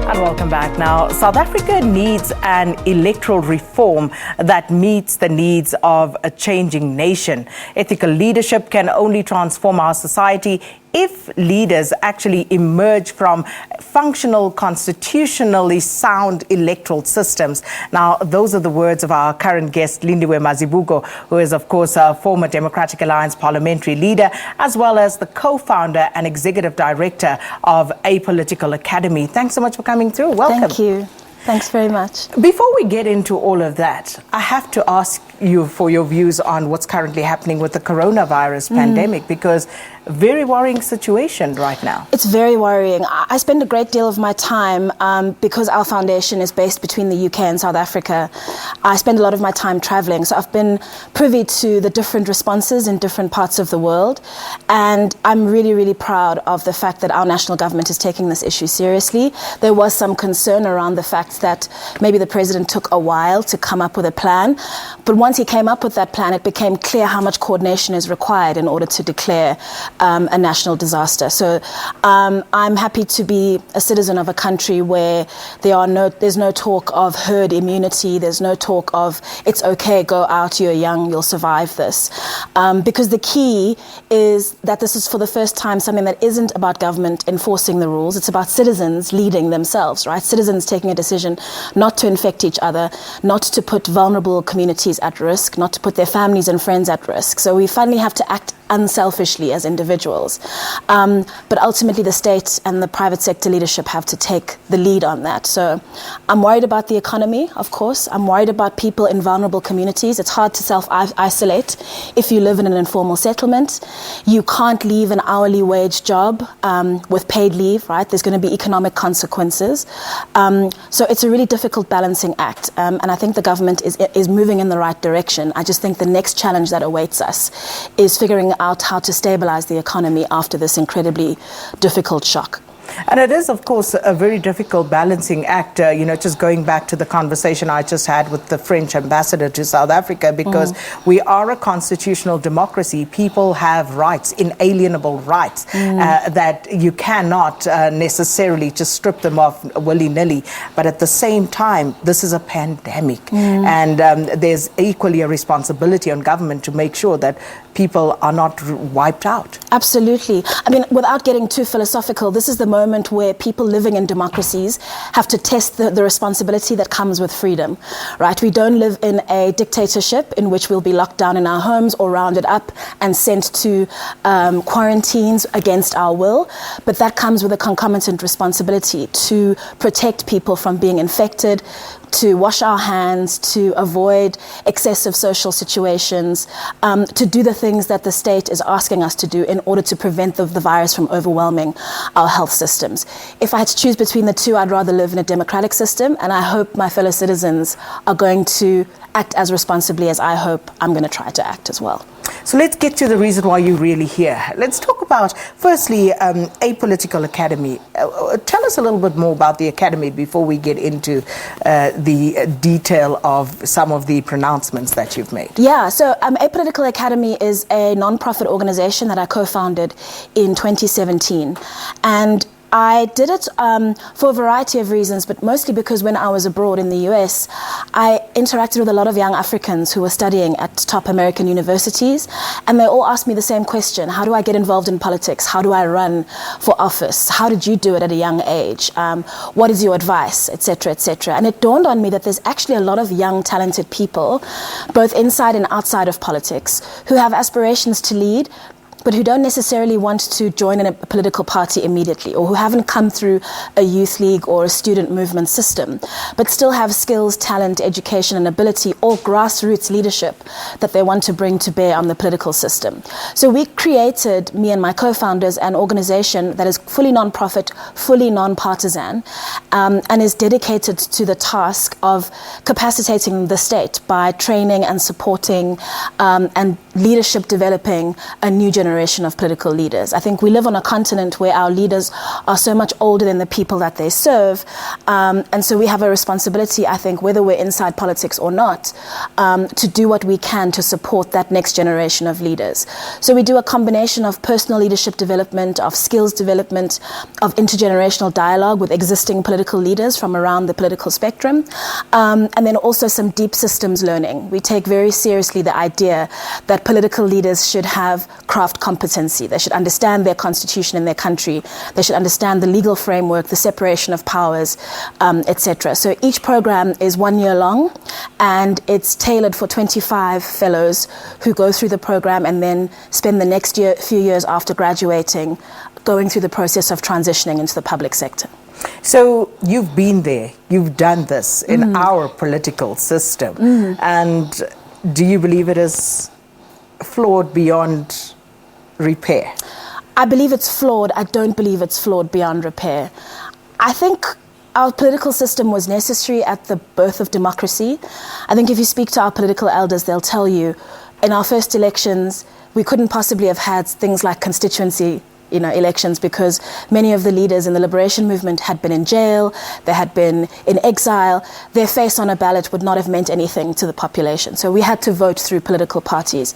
And welcome back. Now, South Africa needs an electoral reform that meets the needs of a changing nation. Ethical leadership can only transform our society if leaders actually emerge from functional, constitutionally sound electoral systems. Now, those are the words of our current guest, Lindiwe Mazibuko, who is, of course, a former Democratic Alliance Parliamentary leader, as well as the co-founder and executive director of Apolitical Academy. Thanks so much for coming through. Welcome. Thank you. Thanks very much. Before we get into all of that, I have to ask you for your views on what's currently happening with the coronavirus pandemic, because very worrying situation right now. It's very worrying. I spend a great deal of my time, because our foundation is based between the UK and South Africa, I spend a lot of my time traveling. So I've been privy to the different responses in different parts of the world. And I'm really, really proud of the fact that our national government is taking this issue seriously. There was some concern around the fact that maybe the president took a while to come up with a plan. But once he came up with that plan, it became clear how much coordination is required in order to declare a national disaster. So I'm happy to be a citizen of a country where there's no talk of herd immunity. There's no talk of it's okay, go out, you're young, you'll survive this. Because the key is that this is for the first time something that isn't about government enforcing the rules. It's about citizens leading themselves, right? Citizens taking a decision not to infect each other, not to put vulnerable communities at risk, not to put their families and friends at risk. So we finally have to act unselfishly as individuals. But ultimately the state and the private sector leadership have to take the lead on that. So I'm worried about the economy, of course. I'm worried about people in vulnerable communities. It's hard to self-isolate if you live in an informal settlement. You can't leave an hourly wage job with paid leave, right? There's going to be economic consequences. So it's a really difficult balancing act. And I think the government is moving in the right direction. I just think the next challenge that awaits us is figuring out how to stabilize the economy after this incredibly difficult shock. And it is, of course, a very difficult balancing act, just going back to the conversation I just had with the French ambassador to South Africa, because we are a constitutional democracy. People have rights, inalienable rights, that you cannot necessarily just strip them off willy-nilly. But at the same time, this is a pandemic. And there's equally a responsibility on government to make sure that people are not wiped out. Absolutely. I mean, without getting too philosophical, this is the moment where people living in democracies have to test the responsibility that comes with freedom, right? We don't live in a dictatorship in which we'll be locked down in our homes or rounded up and sent to quarantines against our will. But that comes with a concomitant responsibility to protect people from being infected, to wash our hands, to avoid excessive social situations, to do the things that the state is asking us to do in order to prevent the virus from overwhelming our health systems. If I had to choose between the two, I'd rather live in a democratic system, and I hope my fellow citizens are going to act as responsibly as I hope I'm going to try to act as well. So let's get to the reason why you're really here. Let's talk about, firstly, Apolitical Academy. Tell us a little bit more about the Academy before we get into the detail of some of the pronouncements that you've made. Yeah, so Apolitical Academy is a non-profit organization that I co-founded in 2017. And I did it for a variety of reasons, but mostly because when I was abroad in the US, I interacted with a lot of young Africans who were studying at top American universities, and they all asked me the same question: how do I get involved in politics? How do I run for office? How did you do it at a young age? What is your advice, etc., etc.? And it dawned on me that there's actually a lot of young, talented people, both inside and outside of politics, who have aspirations to lead, but who don't necessarily want to join in a political party immediately, or who haven't come through a youth league or a student movement system, but still have skills, talent, education, and ability, or grassroots leadership that they want to bring to bear on the political system. So we created, me and my co-founders, an organization that is fully non-profit, fully non-partisan, and is dedicated to the task of capacitating the state by training and supporting and leadership developing a new generation generation of political leaders. I think we live on a continent where our leaders are so much older than the people that they serve. And so we have a responsibility, I think, whether we're inside politics or not, to do what we can to support that next generation of leaders. So we do a combination of personal leadership development, of skills development, of intergenerational dialogue with existing political leaders from around the political spectrum, and then also some deep systems learning. We take very seriously the idea that political leaders should have craft competency. They should understand their constitution in their country. They should understand the legal framework, the separation of powers, etc. So each program is 1 year long, and it's tailored for 25 fellows who go through the program and then spend the next few years after graduating going through the process of transitioning into the public sector. So you've been there, you've done this in our political system, and do you believe it is flawed beyond repair? I believe it's flawed. I don't believe it's flawed beyond repair. I think our political system was necessary at the birth of democracy. I think if you speak to our political elders, they'll tell you in our first elections, we couldn't possibly have had things like constituency elections because many of the leaders in the liberation movement had been in jail, they had been in exile. Their face on a ballot would not have meant anything to the population. So we had to vote through political parties.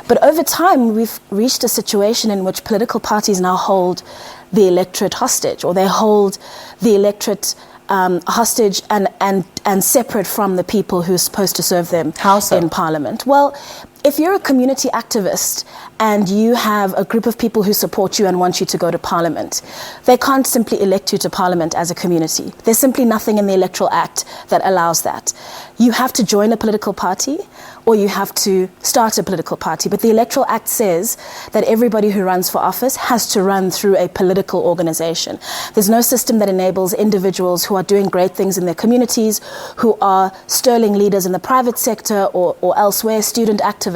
But over time, we've reached a situation in which political parties now hold the electorate hostage, or they hold the electorate hostage and separate from the people who are supposed to serve them. How so? In Parliament. Well, if you're a community activist and you have a group of people who support you and want you to go to Parliament, they can't simply elect you to Parliament as a community. There's simply nothing in the Electoral Act that allows that. You have to join a political party or you have to start a political party. But the Electoral Act says that everybody who runs for office has to run through a political organization. There's no system that enables individuals who are doing great things in their communities, who are sterling leaders in the private sector or elsewhere, student activists,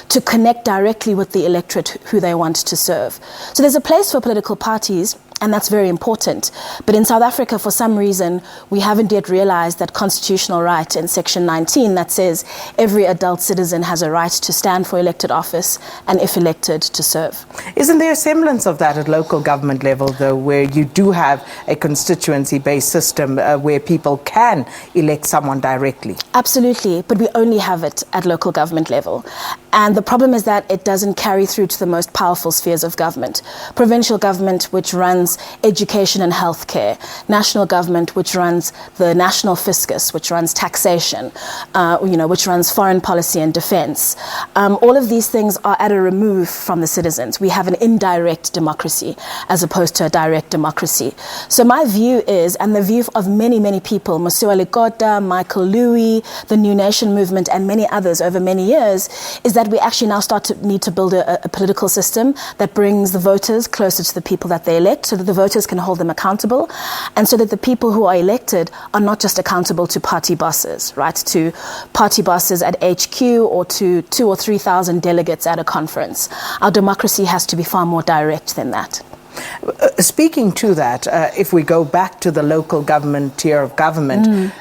to connect directly with the electorate who they want to serve. So there's a place for political parties, and that's very important. But in South Africa, for some reason, we haven't yet realized that constitutional right in Section 19 that says every adult citizen has a right to stand for elected office and, if elected, to serve. Isn't there a semblance of that at local government level, though, where you do have a constituency-based system where people can elect someone directly? Absolutely, but we only have it at local government level. And the problem is that it doesn't carry through to the most powerful spheres of government. Provincial government, which runs education and healthcare, national government, which runs the national fiscus, which runs taxation, which runs foreign policy and defense. All of these things are at a remove from the citizens. We have an indirect democracy as opposed to a direct democracy. So my view is, and the view of many, many people, Mosiuoa Lekota, Michael Louis, the New Nation movement, and many others over many years, is that we actually now need to build a political system that brings the voters closer to the people that they elect, so that the voters can hold them accountable, and so that the people who are elected are not just accountable to party bosses, right? To party bosses at HQ or to 2,000 or 3,000 delegates at a conference. Our democracy has to be far more direct than that. Speaking to that, if we go back to the local government tier of government,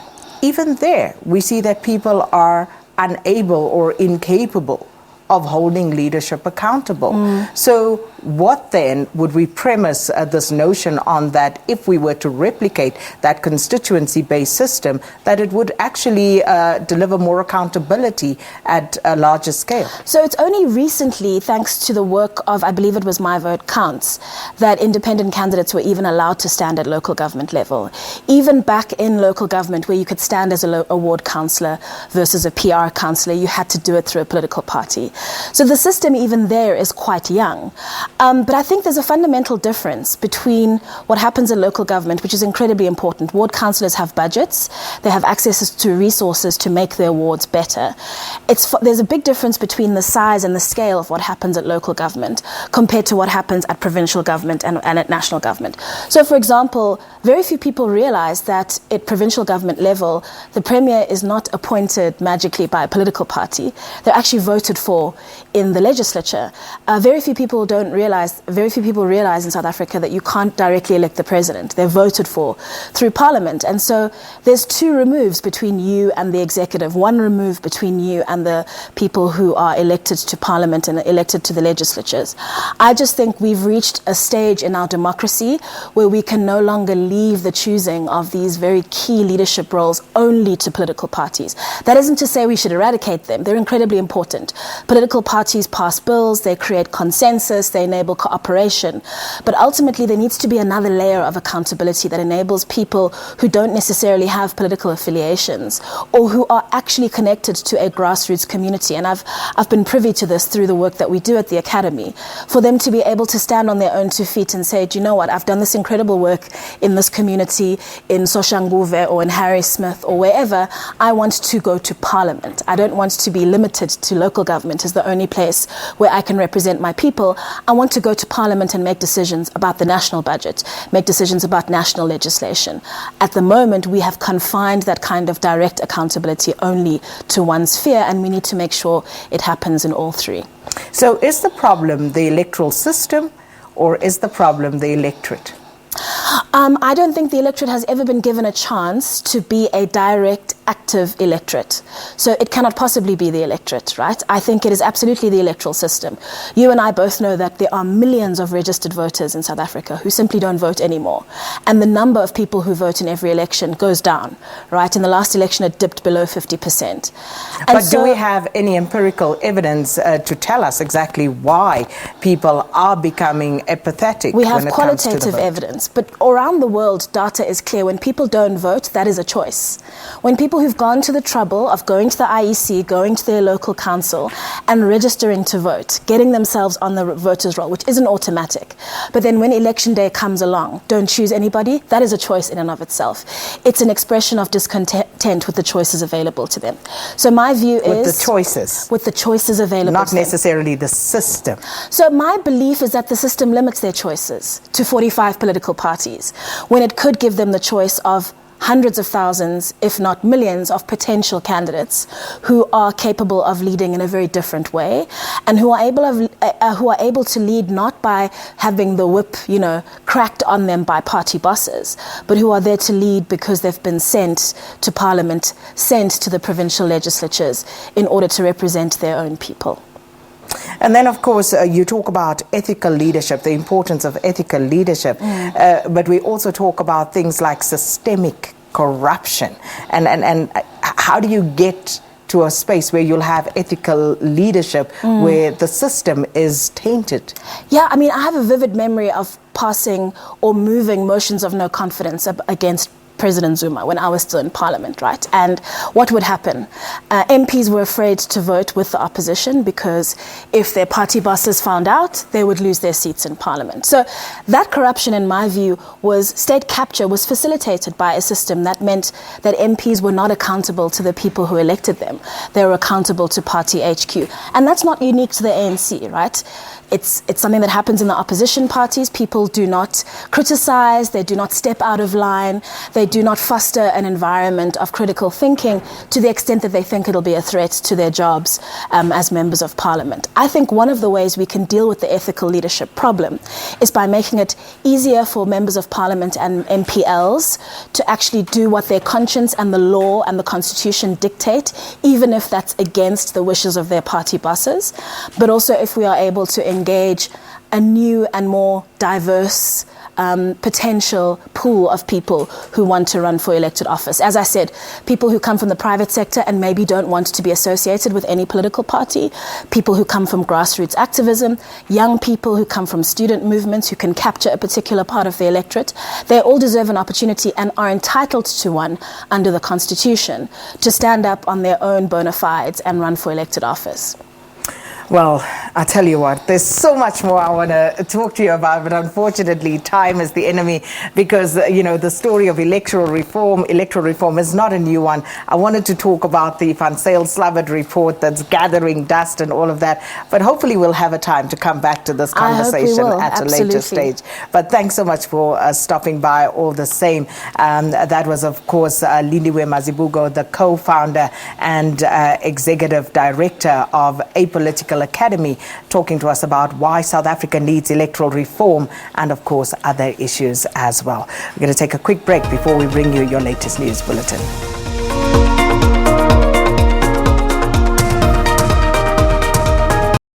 even there we see that people are unable or incapable of holding leadership accountable. So what then would we premise this notion on, that if we were to replicate that constituency-based system, that it would actually deliver more accountability at a larger scale? So it's only recently, thanks to the work of, I believe it was My Vote Counts, that independent candidates were even allowed to stand at local government level. Even back in local government, where you could stand as a ward councillor versus a PR councillor, you had to do it through a political party. So the system even there is quite young. But I think there's a fundamental difference between what happens in local government, which is incredibly important. Ward councillors have budgets. They have access to resources to make their wards better. There's a big difference between the size and the scale of what happens at local government compared to what happens at provincial government and at national government. So, for example, very few people realize that at provincial government level, the premier is not appointed magically by a political party. They're actually voted for in the legislature. Very few people realize in South Africa that you can't directly elect the president. They're voted for through parliament. And so there's two removes between you and the executive, one remove between you and the people who are elected to parliament and elected to the legislatures. I just think we've reached a stage in our democracy where we can no longer leave the choosing of these very key leadership roles only to political parties. That isn't to say we should eradicate them. They're incredibly important. Political parties pass bills, they create consensus, they enable cooperation. But ultimately, there needs to be another layer of accountability that enables people who don't necessarily have political affiliations or who are actually connected to a grassroots community. And I've been privy to this through the work that we do at the Academy, for them to be able to stand on their own 2 feet and say, do you know what, I've done this incredible work in this community, in Soshanguve or in Harrismith or wherever. I want to go to parliament. I don't want to be limited to local government as the only place where I can represent my people. I want to go to parliament and make decisions about the national budget, make decisions about national legislation. At the moment, we have confined that kind of direct accountability only to one sphere, and we need to make sure it happens in all three. So is the problem the electoral system, or is the problem the electorate? I don't think the electorate has ever been given a chance to be a direct, active electorate. So it cannot possibly be the electorate, right? I think it is absolutely the electoral system. You and I both know that there are millions of registered voters in South Africa who simply don't vote anymore. And the number of people who vote in every election goes down, right? In the last election, it dipped below 50%. But do we have any empirical evidence to tell us exactly why people are becoming apathetic? We have qualitative evidence, but around the world, data is clear. When people don't vote, that is a choice. When people who've gone to the trouble of going to the IEC, going to their local council and registering to vote, getting themselves on the voters' roll, which isn't automatic, but then when election day comes along, don't choose anybody, that is a choice in and of itself. It's an expression of discontent with the choices available to them. So my view is... With the choices? With the choices available Not to them. necessarily the system. So my belief is that the system limits their choices to 45 political parties, when it could give them the choice of hundreds of thousands, if not millions, of potential candidates who are capable of leading in a very different way, and who are able to lead not by having the whip, cracked on them by party bosses, but who are there to lead because they've been sent to parliament, sent to the provincial legislatures in order to represent their own people. And then, of course, you talk about ethical leadership, the importance of ethical leadership, but we also talk about things like systemic corruption. And how do you get to a space where you'll have ethical leadership where the system is tainted? Yeah, I have a vivid memory of passing or moving motions of no confidence against President Zuma when I was still in Parliament, right? And what would happen? MPs were afraid to vote with the opposition because if their party bosses found out, they would lose their seats in Parliament. So that corruption, in my view, state capture was facilitated by a system that meant that MPs were not accountable to the people who elected them. They were accountable to party HQ. And that's not unique to the ANC, right? It's something that happens in the opposition parties. People do not criticize, they do not step out of line, they do not foster an environment of critical thinking to the extent that they think it'll be a threat to their jobs as members of parliament. I think one of the ways we can deal with the ethical leadership problem is by making it easier for members of parliament and MPLs to actually do what their conscience and the law and the constitution dictate, even if that's against the wishes of their party bosses, but also if we are able to engage a new and more diverse potential pool of people who want to run for elected office. As I said, people who come from the private sector and maybe don't want to be associated with any political party, people who come from grassroots activism, young people who come from student movements who can capture a particular part of the electorate. They all deserve an opportunity and are entitled to one under the Constitution to stand up on their own bona fides and run for elected office. Well, I tell you what, there's so much more I want to talk to you about, but unfortunately time is the enemy because, the story of electoral reform is not a new one. I wanted to talk about the Van Zyl-Slabbert report that's gathering dust and all of that, but hopefully we'll have a time to come back to this conversation at a later stage. But thanks so much for stopping by all the same. That was, of course, Lindiwe Mazibuko, the co-founder and executive director of Apolitical Apolitical Academy, talking to us about why South Africa needs electoral reform and, of course, other issues as well. We're going to take a quick break before we bring you your latest news bulletin.